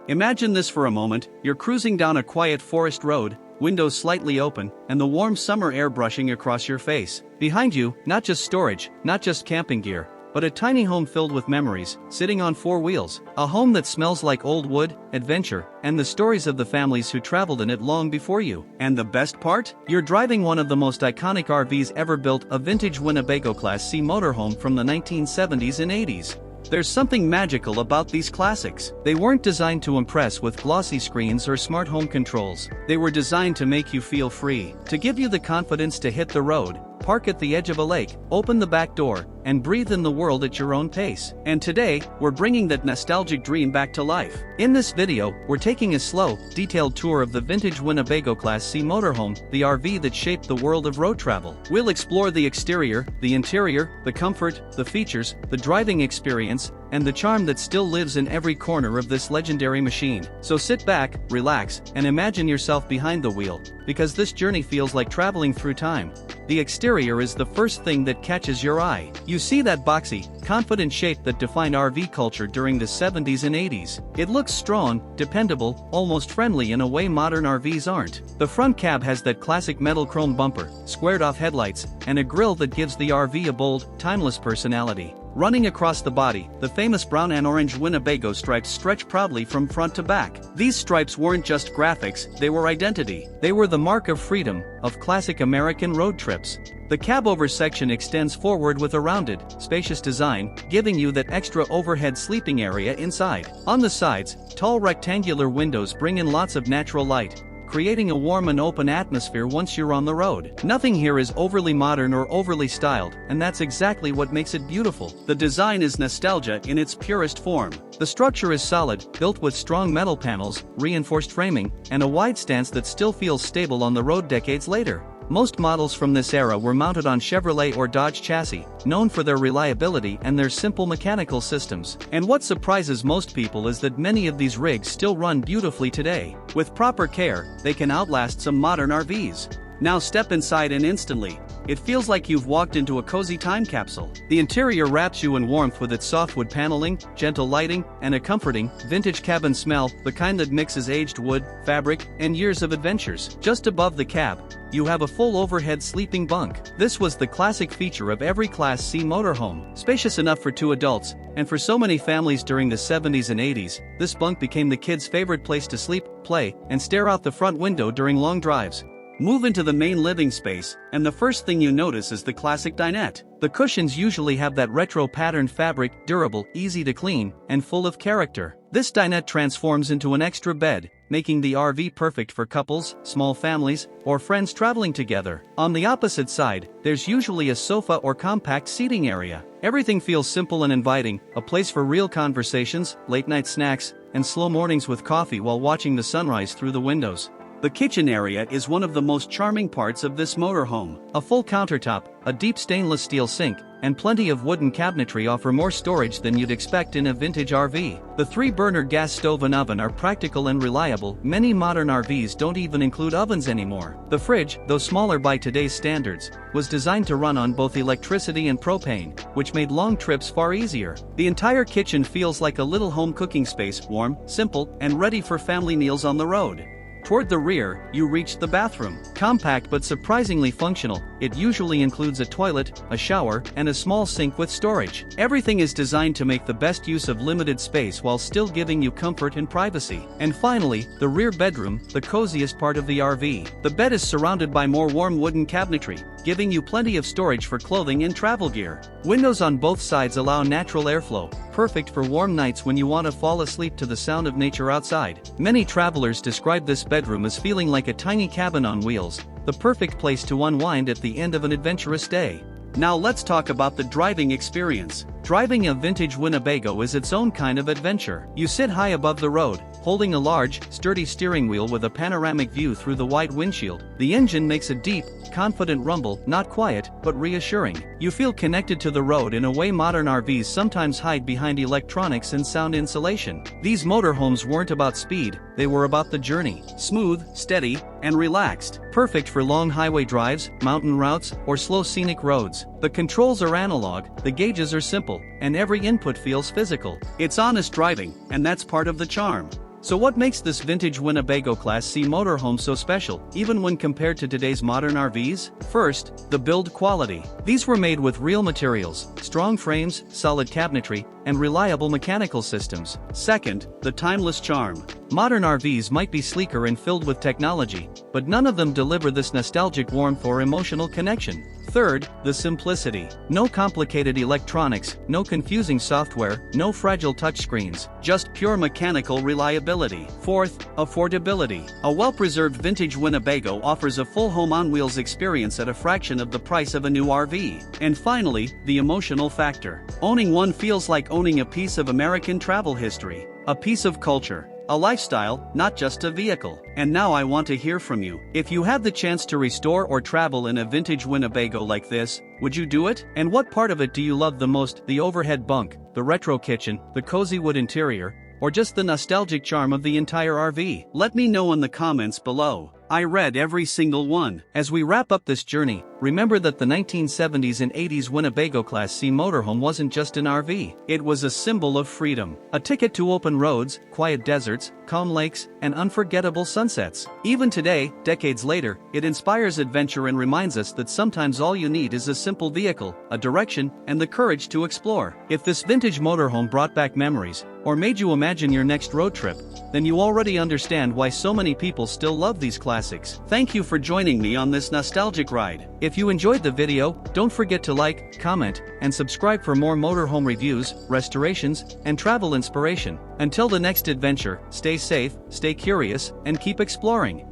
Imagine this for a moment: you're cruising down a quiet forest road, windows slightly open, and the warm summer air brushing across your face. Behind you, not just storage, not just camping gear, but a tiny home filled with memories, sitting on four wheels. A home that smells like old wood, adventure, and the stories of the families who traveled in it long before you. And the best part? You're driving one of the most iconic RVs ever built, a vintage Winnebago Class C motorhome from the 1970s and 80s. There's something magical about these classics. They weren't designed to impress with glossy screens or smart home controls. They were designed to make you feel free, to give you the confidence to hit the road, park at the edge of a lake, open the back door, and breathe in the world at your own pace. And today, we're bringing that nostalgic dream back to life. In this video, we're taking a slow, detailed tour of the vintage Winnebago Class C motorhome, the RV that shaped the world of road travel. We'll explore the exterior, the interior, the comfort, the features, the driving experience, and the charm that still lives in every corner of this legendary machine. So sit back, relax, and imagine yourself behind the wheel, because this journey feels like traveling through time. The exterior is the first thing that catches your eye. You see that boxy, confident shape that defined RV culture during the 70s and 80s. It looks strong, dependable, almost friendly in a way modern RVs aren't. The front cab has that classic metal chrome bumper, squared-off headlights, and a grille that gives the RV a bold, timeless personality. Running across the body, the famous brown and orange Winnebago stripes stretch proudly from front to back. These stripes weren't just graphics, they were identity. They were the mark of freedom, of classic American road trips. The cab-over section extends forward with a rounded, spacious design, giving you that extra overhead sleeping area inside. On the sides, tall rectangular windows bring in lots of natural light, creating a warm and open atmosphere once you're on the road. Nothing here is overly modern or overly styled, and that's exactly what makes it beautiful. The design is nostalgia in its purest form. The structure is solid, built with strong metal panels, reinforced framing, and a wide stance that still feels stable on the road decades later. Most models from this era were mounted on Chevrolet or Dodge chassis, known for their reliability and their simple mechanical systems. And what surprises most people is that many of these rigs still run beautifully today. With proper care, they can outlast some modern RVs. Now step inside and instantly, it feels like you've walked into a cozy time capsule. The interior wraps you in warmth with its softwood paneling, gentle lighting, and a comforting, vintage cabin smell, the kind that mixes aged wood, fabric, and years of adventures. Just above the cab, you have a full overhead sleeping bunk. This was the classic feature of every Class C motorhome. Spacious enough for two adults, and for so many families during the 70s and 80s, this bunk became the kids' favorite place to sleep, play, and stare out the front window during long drives. Move into the main living space, and the first thing you notice is the classic dinette. The cushions usually have that retro patterned fabric, durable, easy to clean, and full of character. This dinette transforms into an extra bed, making the RV perfect for couples, small families, or friends traveling together. On the opposite side, there's usually a sofa or compact seating area. Everything feels simple and inviting, a place for real conversations, late-night snacks, and slow mornings with coffee while watching the sunrise through the windows. The kitchen area is one of the most charming parts of this motorhome. A full countertop, a deep stainless steel sink, and plenty of wooden cabinetry offer more storage than you'd expect in a vintage RV. The 3-burner gas stove and oven are practical and reliable. Many modern RVs don't even include ovens anymore. The fridge, though smaller by today's standards, was designed to run on both electricity and propane, which made long trips far easier. The entire kitchen feels like a little home cooking space, warm, simple, and ready for family meals on the road. Toward the rear, you reach the bathroom. Compact but surprisingly functional, it usually includes a toilet, a shower, and a small sink with storage. Everything is designed to make the best use of limited space while still giving you comfort and privacy. And finally, the rear bedroom, the coziest part of the RV. The bed is surrounded by more warm wooden cabinetry, giving you plenty of storage for clothing and travel gear. Windows on both sides allow natural airflow, perfect for warm nights when you want to fall asleep to the sound of nature outside. Many travelers describe this bedroom as feeling like a tiny cabin on wheels, the perfect place to unwind at the end of an adventurous day. Now let's talk about the driving experience. Driving a vintage Winnebago is its own kind of adventure. You sit high above the road, holding a large, sturdy steering wheel with a panoramic view through the wide windshield. The engine makes a deep, confident rumble, not quiet, but reassuring. You feel connected to the road in a way modern RVs sometimes hide behind electronics and sound insulation. These motorhomes weren't about speed, they were about the journey. Smooth, steady, and relaxed. Perfect for long highway drives, mountain routes, or slow scenic roads. The controls are analog, the gauges are simple, and every input feels physical. It's honest driving, and that's part of the charm. So what makes this vintage Winnebago Class C motorhome so special, even when compared to today's modern RVs? First, the build quality. These were made with real materials, strong frames, solid cabinetry, and reliable mechanical systems. Second, the timeless charm. Modern RVs might be sleeker and filled with technology, but none of them deliver this nostalgic warmth or emotional connection. Third, the simplicity. No complicated electronics, no confusing software, no fragile touchscreens, just pure mechanical reliability. Fourth, affordability. A well-preserved vintage Winnebago offers a full home on wheels experience at a fraction of the price of a new RV. And finally, the emotional factor. Owning one feels like owning a piece of American travel history, a piece of culture. A lifestyle, not just a vehicle. And now I want to hear from you. If you had the chance to restore or travel in a vintage Winnebago like this, would you do it? And what part of it do you love the most? The overhead bunk, the retro kitchen, the cozy wood interior, or just the nostalgic charm of the entire RV? Let me know in the comments below. I read every single one. As we wrap up this journey, remember that the 1970s and 80s Winnebago Class C motorhome wasn't just an RV. It was a symbol of freedom, a ticket to open roads, quiet deserts, calm lakes, and unforgettable sunsets. Even today, decades later, it inspires adventure and reminds us that sometimes all you need is a simple vehicle, a direction, and the courage to explore. If this vintage motorhome brought back memories, or made you imagine your next road trip, then you already understand why so many people still love these classics. Thank you for joining me on this nostalgic ride. If you enjoyed the video, don't forget to like, comment, and subscribe for more motorhome reviews, restorations, and travel inspiration. Until the next adventure, stay safe, stay curious, and keep exploring.